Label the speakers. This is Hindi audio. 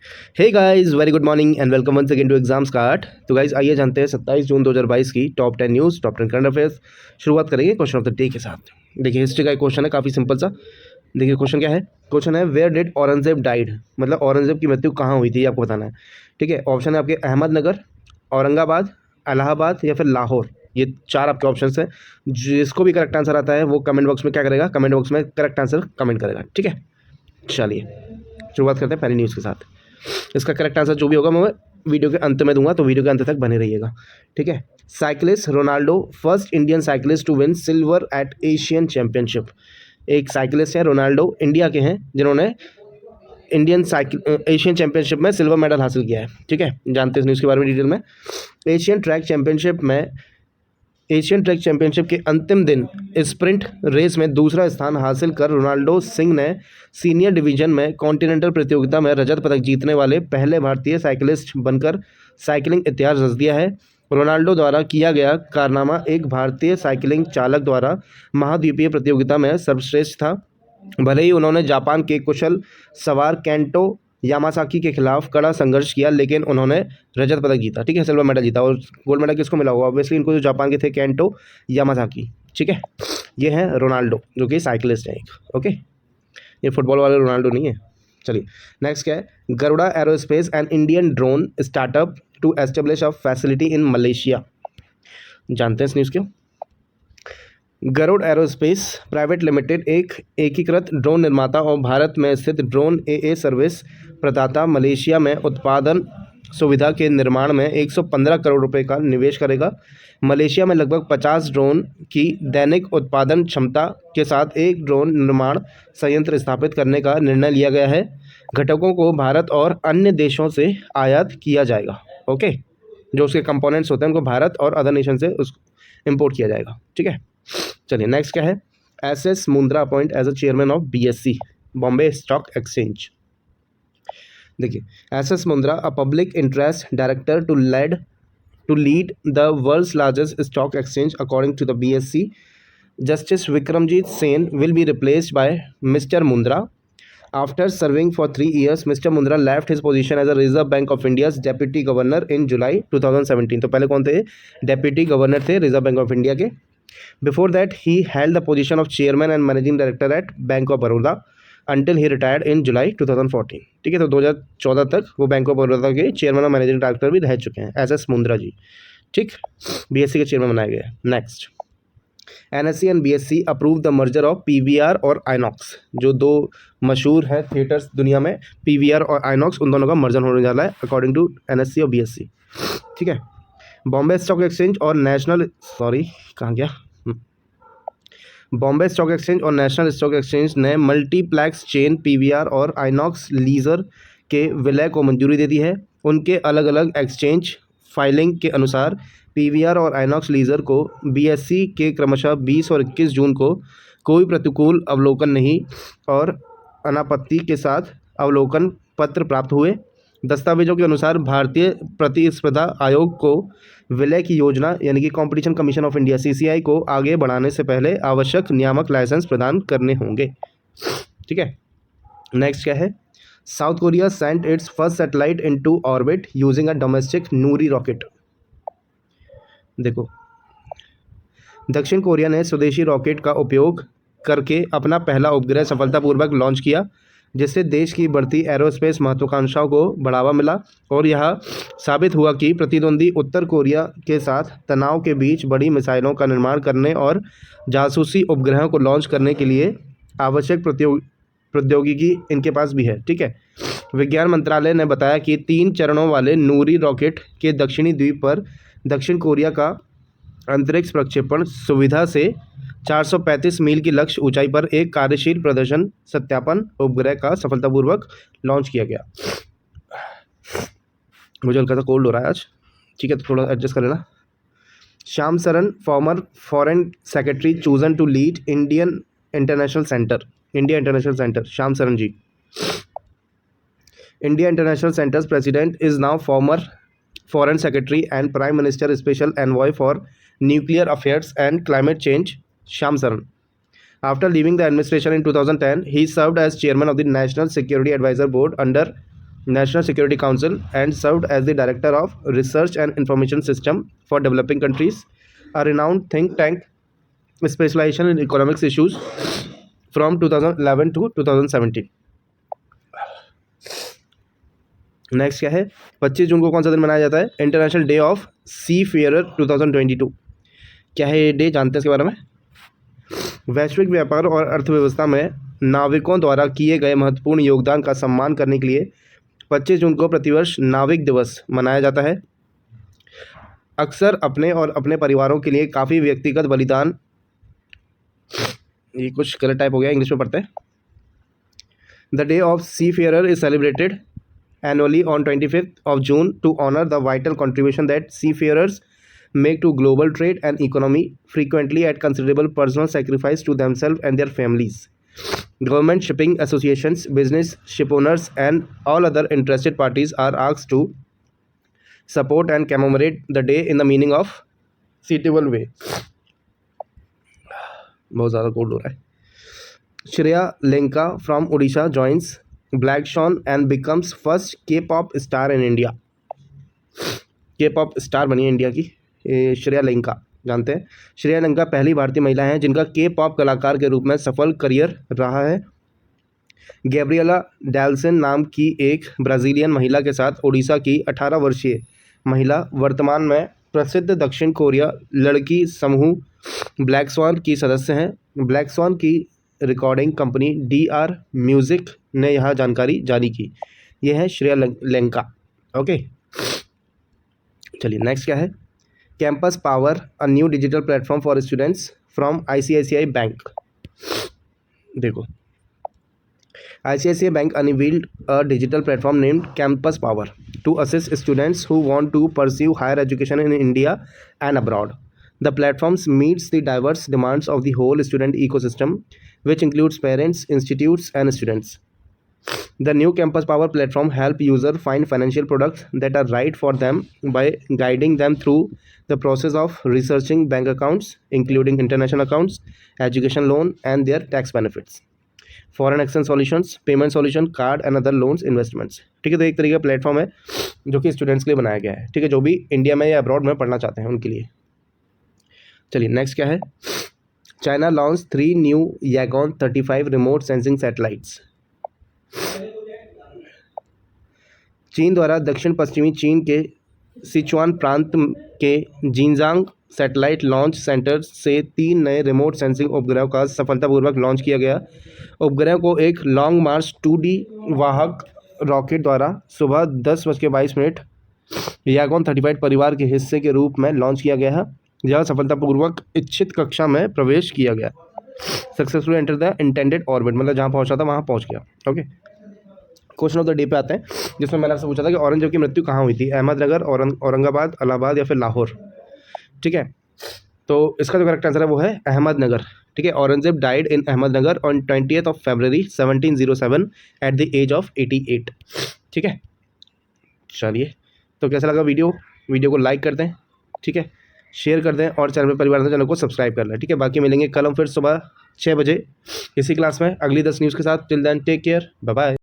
Speaker 1: Hey guys, very good morning and welcome once again to exams card. तो गाइस आइए जानते हैं 27 जून 2022 की top 10 news, top 10 current affairs. शुरुआत करेंगे क्वेश्चन ऑफ द डे के साथ। देखिए हिस्ट्री का एक क्वेश्चन है, काफ़ी सिंपल सा। देखिए क्वेश्चन क्या है। क्वेश्चन है वेयर डिड औरंगजेब डाइड, मतलब औरंगजेब की मृत्यु कहाँ हुई थी, ये आपको बताना है। ठीक है, ऑप्शन है आपके अहमदनगर, औरंगाबाद, इलाहाबाद या फिर लाहौर। ये चार आपके ऑप्शन हैं। जिसको भी करेक्ट आंसर आता है वो कमेंट बॉक्स में क्या करेगा, कमेंट बॉक्स में करेक्ट आंसर कमेंट करेगा। ठीक है, चलिए शुरुआत करते हैं पहली न्यूज़ के साथ। इसका करेक्ट आंसर जो भी होगा मैं वीडियो के अंत में दूंगा, तो वीडियो के अंत तक बने रहिएगा। ठीक है। Cyclist Ronaldo first Indian cyclist to win silver at Asian championship. एक साइक्लिस्ट है रोनाल्डो, इंडिया के हैं, जिन्होंने इंडियन साइकिल एशियन चैंपियनशिप में सिल्वर मेडल हासिल किया है। ठीक है, जानते हैं इस न्यूज़ के बारे में डिटेल में। एशियन ट्रैक चैंपियनशिप के अंतिम दिन स्प्रिंट रेस में दूसरा स्थान हासिल कर रोनाल्डो सिंह ने सीनियर डिवीजन में कॉन्टिनेंटल प्रतियोगिता में रजत पदक जीतने वाले पहले भारतीय साइकिलिस्ट बनकर साइकिलिंग इतिहास रच दिया है। रोनाल्डो द्वारा किया गया कारनामा एक भारतीय साइकिलिंग चालक द्वारा महाद्वीपीय प्रतियोगिता में सर्वश्रेष्ठ था। भले ही उन्होंने जापान के कुशल सवार केंटो यामासाकी के खिलाफ कड़ा संघर्ष किया, लेकिन उन्होंने रजत पदक जीता। ठीक है, सिल्वर मेडल जीता। और गोल्ड मेडल किसको मिला होगा, ऑब्वियसली इनको, जो जापान के थे, केंटो यामासाकी। ठीक है, ये है रोनाल्डो जो कि साइकिलिस्ट है एक। ओके, ये फुटबॉल वाले रोनाल्डो नहीं है। चलिए नेक्स्ट क्या है। Garuda aerospace and Indian drone startup to establish a facility in Malaysia. जानते हैं इस न्यूज़ क्यों। गरुड़ एरोस्पेस प्राइवेट लिमिटेड एक एकीकृत ड्रोन निर्माता और भारत में स्थित ड्रोन ए सर्विस प्रदाता मलेशिया में उत्पादन सुविधा के निर्माण में 115 करोड़ रुपए का निवेश करेगा। मलेशिया में लगभग 50 ड्रोन की दैनिक उत्पादन क्षमता के साथ एक ड्रोन निर्माण संयंत्र स्थापित करने का निर्णय लिया गया है। घटकों को भारत और अन्य देशों से आयात किया जाएगा। ओके, जो उसके कंपोनेंट्स होते हैं उनको भारत और अदर नेशन से उस इम्पोर्ट किया जाएगा। ठीक है, चलिए नेक्स्ट क्या है। SS Mundra appoint as a chairman of BSC Bombay stock exchange. देखिए SS Mundra a public interest director to lead the world's largest stock exchange according to the BSC. Justice Vikramjit Sen will be replaced by mister Mundra. After serving for 3 years, Mr. Mundra left his position as a Reserve Bank of India's Deputy Governor in July 2017। तो पहले कौन थे, डेप्यूटी गवर्नर थे रिजर्व बैंक ऑफ इंडिया के। Before that he held the position of chairman and managing director at Bank of Baroda until he retired in July 2014। ठीक है, तो 2014 तक वो बैंक ऑफ बड़ौदा के चेयरमैन और मैनेजिंग डायरेक्टर भी रह चुके हैं, एस मुंद्रा जी। ठीक, बीएससी के चेयरमैन बनाए गए। Next, NSC and BSc approve the merger of PVR और आइनॉक्स। जो दो मशहूर है थिएटर्स दुनिया में, पीवीआर और आइनॉक्स, उन दोनों का मर्जर होने जा रहा है अकॉर्डिंग टू एनएससी और बीएससी। ठीक है, बॉम्बे स्टॉक एक्सचेंज और नेशनल बॉम्बे स्टॉक एक्सचेंज और नेशनल स्टॉक एक्सचेंज ने मल्टीप्लेक्स चेन पीवीआर और आइनॉक्स लीजर के विलय को मंजूरी दे दी है। उनके अलग अलग एक्सचेंज फाइलिंग के अनुसार पीवीआर और आइनॉक्स लीजर को बीएससी के क्रमशः 20 और 21 जून को कोई प्रतिकूल अवलोकन नहीं और अनापत्ति के साथ अवलोकन पत्र प्राप्त हुए। दस्तावेजों के अनुसार भारतीय प्रतिस्पर्धा आयोग को विलय की योजना यानी कि competition commission of India CCI को आगे बढ़ाने से पहले आवश्यक नियामक लाइसेंस प्रदान करने होंगे। ठीक है, नेक्स्ट क्या है। South Korea Saint it's first satellite into orbit using a domestic Noori rocket. देखो, दक्षिण कोरिया ने स्वदेशी रॉकेट का उपयोग करके अपना पहला उपग्रह सफलतापूर्वक लॉन्च किया, जिससे देश की बढ़ती एरोस्पेस महत्वाकांक्षाओं को बढ़ावा मिला और यह साबित हुआ कि प्रतिद्वंदी उत्तर कोरिया के साथ तनाव के बीच बड़ी मिसाइलों का निर्माण करने और जासूसी उपग्रहों को लॉन्च करने के लिए आवश्यक प्रौद्योगिकी इनके पास भी है। ठीक है, विज्ञान मंत्रालय ने बताया कि 3 चरणों वाले नूरी रॉकेट के दक्षिणी द्वीप पर दक्षिण कोरिया का अंतरिक्ष प्रक्षेपण सुविधा से 435 मील की लक्ष्य ऊंचाई पर एक कार्यशील प्रदर्शन सत्यापन उपग्रह का सफलतापूर्वक लॉन्च किया गया। मुझे हल्का सा कोल्ड हो रहा है आज। ठीक है, तो थोड़ा एडजस्ट कर लेना। Shyam Saran former foreign secretary chosen to lead India International Centre. Shyam Saran ji, India International Centre's president is now former Foreign Secretary and Prime Minister Special Envoy for Nuclear Affairs and Climate Change, Shyam Saran. After leaving the administration in 2010, he served as chairman of the National Security Advisor Board under National Security Council and served as the Director of Research and Information System for Developing Countries, a renowned think tank specialization in economics issues from 2011 to 2017. Next क्या है, 25 जून को कौन सा दिन मनाया जाता है? International day of seafarer 2022। क्या है ये डे, जानते हैं इसके बारे में? वैश्विक व्यापार और अर्थव्यवस्था में नाविकों द्वारा किए गए महत्वपूर्ण योगदान का सम्मान करने के लिए 25 जून को प्रतिवर्ष नाविक दिवस मनाया जाता है। अक्सर अपने और अपने परिवारों के लिए काफ़ी व्यक्तिगत बलिदान, ये कुछ गलत टाइप हो गया, इंग्लिश में पढ़ते हैं। The day of seafarer is celebrated annually on 25th of June to honor the vital contribution that seafarers make to global trade and economy, frequently at considerable personal sacrifice to themselves and their families. Government shipping associations, business shipowners, and all other interested parties are asked to support and commemorate the day in the meaning of suitable way. बहुत ज़्यादा कोल्ड हो रहा है। Shreya Lenka from Orissa joins Black Swan and becomes first K-pop star in India. K-pop star बनी है इंडिया की श्रेया लेंका, जानते हैं? श्रेया लेंका पहली भारतीय महिला हैं जिनका K-pop कलाकार के रूप में सफल करियर रहा है। गैब्रिएला डेल्सन नाम की एक ब्राज़ीलियन महिला के साथ उड़ीसा की 18 वर्षीय महिला वर्तमान में प्रसिद्ध दक्षिण कोरिया लड़की समूह ब्लैक स्वान की सदस्य हैं। ब्लैक स्वान की रिकॉर्डिंग कंपनी DR म्यूज़िक ने यह जानकारी जारी की। यह है श्रेया लेंका। ओके, चलिए नेक्स्ट क्या है, campus power, a new digital platform for students from ICICI bank. देखो, ICICI bank unveiled a digital platform named campus power to assist students who want to pursue higher education in India and abroad. The platforms meets the diverse demands of the whole student ecosystem, which includes parents, institutes, and students. The new Campus Power platform help users find financial products that are right for them by guiding them through the process of researching bank accounts, including international accounts, education loan, and their tax benefits, foreign exchange solutions, payment solution, card and other loans, investments. ठीक है, तो एक तरीके का प्लेटफॉर्म है जो कि स्टूडेंट्स के लिए बनाया गया है। ठीक है, जो भी इंडिया में या अब्रॉड में पढ़ना चाहते हैं उनके लिए। चलिए नेक्स्ट क्या है, China launch 3 new Yaogan 35 remote sensing satellites. चीन द्वारा दक्षिण पश्चिमी चीन के सिचुआन प्रांत के जिनजांग सैटेलाइट लॉन्च सेंटर से 3 नए रिमोट सेंसिंग उपग्रहों का सफलतापूर्वक लॉन्च किया गया। उपग्रह को एक लॉन्ग मार्च 2D वाहक रॉकेट द्वारा सुबह 10:22 यागोन 35 परिवार के हिस्से के रूप में लॉन्च किया गया है। यह सफलतापूर्वक इच्छित कक्षा में प्रवेश किया गया। Successfully enter the intended orbit, मतलब जहाँ पहुँचा था वहाँ पहुँच गया। Okay, question of the day पे आते हैं, जिसमें मैंने आपसे पूछा था कि औरंगजेब की मृत्यु कहाँ हुई थी, अहमदनगर, औरंगाबाद, इलाहाबाद या फिर लाहौर। ठीक है, तो इसका जो करेक्ट आंसर है वो है अहमदनगर। ठीक है, Aurangzeb died in Ahmednagar on 20 February 1707 at the age of 88। ठीक है, चलिए, तो कैसा लगा वीडियो को लाइक कर दें, ठीक है, शेयर कर दें और चैनल पर परिवार चैनल को सब्सक्राइब कर लें। ठीक है, बाकी मिलेंगे कल हम फिर सुबह 6 बजे इसी क्लास में अगली 10 न्यूज़ के साथ। Till then take care, bye bye.